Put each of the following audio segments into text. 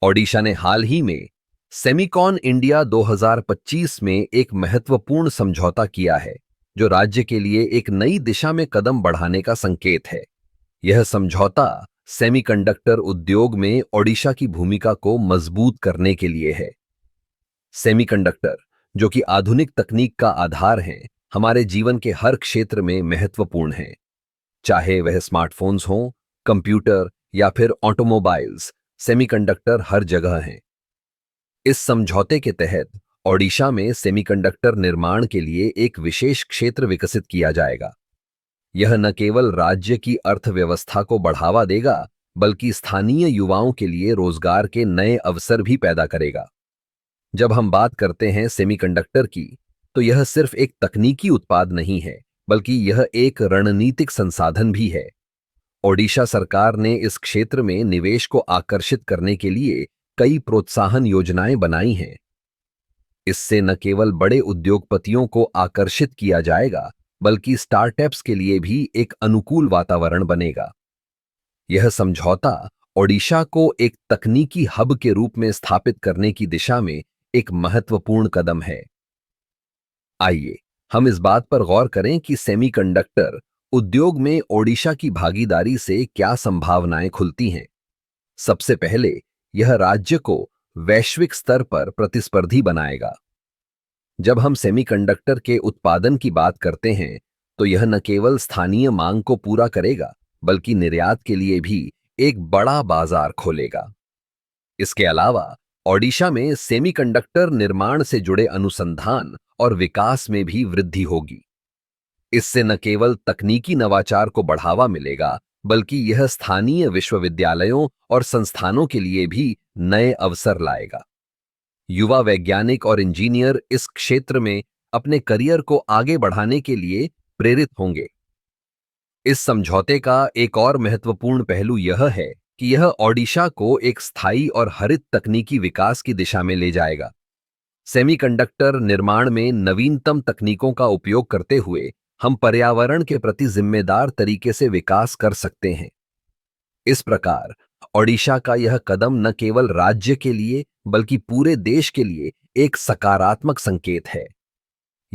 ओडिशा ने हाल ही में Semicon India 2025 में एक महत्वपूर्ण समझौता किया है, जो राज्य के लिए एक नई दिशा में कदम बढ़ाने का संकेत है। यह समझौता सेमीकंडक्टर उद्योग में ओडिशा की भूमिका को मजबूत करने के लिए है। सेमीकंडक्टर, जो कि आधुनिक तकनीक का आधार हैं, हमारे जीवन के हर क्षेत्र में महत्वपूर्ण हैं। चाहे वह स्मार्टफोन्स हों, कंप्यूटर या फिर ऑटोमोबाइल्स, सेमीकंडक्टर हर जगह हैं। इस समझौते के तहत ओडिशा में सेमीकंडक्टर निर्माण के लिए एक विशेष क्षेत्र विकसित किया जाएगा। यह न केवल राज्य की अर्थव्यवस्था को बढ़ावा देगा, बल्कि स्थानीय युवाओं के लिए रोजगार के नए अवसर भी पैदा करेगा। जब हम बात करते हैं सेमीकंडक्टर की, तो यह सिर्फ एक तकनीकी उत्पाद नहीं है, बल्कि यह एक रणनीतिक संसाधन भी है। ओडिशा सरकार ने इस क्षेत्र में निवेश को आकर्षित करने के लिए कई प्रोत्साहन योजनाएं बनाई हैं। इससे न केवल बड़े उद्योगपतियों को आकर्षित किया जाएगा, बल्कि स्टार्टअप्स के लिए भी एक अनुकूल वातावरण बनेगा। यह समझौता ओडिशा को एक तकनीकी हब के रूप में स्थापित करने की दिशा में एक महत्वपूर्ण कदम है। आइए हम इस बात पर गौर करें कि सेमीकंडक्टर उद्योग में ओडिशा की भागीदारी से क्या संभावनाएं खुलती हैं। सबसे पहले, यह राज्य को वैश्विक स्तर पर प्रतिस्पर्धी बनाएगा। जब हम सेमीकंडक्टर के उत्पादन की बात करते हैं, तो यह न केवल स्थानीय मांग को पूरा करेगा, बल्कि निर्यात के लिए भी एक बड़ा बाजार खोलेगा। इसके अलावा ओडिशा में सेमीकंडक्टर निर्माण से जुड़े अनुसंधान और विकास में भी वृद्धि होगी। इससे न केवल तकनीकी नवाचार को बढ़ावा मिलेगा, बल्कि यह स्थानीय विश्वविद्यालयों और संस्थानों के लिए भी नए अवसर लाएगा। युवा वैज्ञानिक और इंजीनियर इस क्षेत्र में अपने करियर को आगे बढ़ाने के लिए प्रेरित होंगे। इस समझौते का एक और महत्वपूर्ण पहलू यह है कि यह ओडिशा को एक स्थायी और हरित तकनीकी विकास की दिशा में ले जाएगा। सेमीकंडक्टर निर्माण में नवीनतम तकनीकों का उपयोग करते हुए हम पर्यावरण के प्रति जिम्मेदार तरीके से विकास कर सकते हैं। इस प्रकार ओडिशा का यह कदम न केवल राज्य के लिए, बल्कि पूरे देश के लिए एक सकारात्मक संकेत है।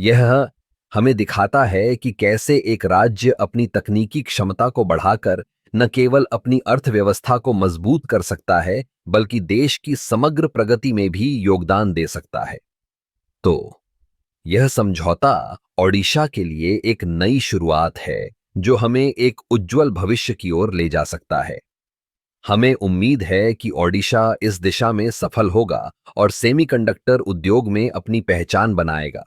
यह हमें दिखाता है कि कैसे एक राज्य अपनी तकनीकी क्षमता को बढ़ाकर न केवल अपनी अर्थव्यवस्था को मजबूत कर सकता है, बल्कि देश की समग्र प्रगति में भी योगदान दे सकता है। तो यह समझौता ओडिशा के लिए एक नई शुरुआत है, जो हमें एक उज्जवल भविष्य की ओर ले जा सकता है। हमें उम्मीद है कि ओडिशा इस दिशा में सफल होगा और सेमीकंडक्टर उद्योग में अपनी पहचान बनाएगा।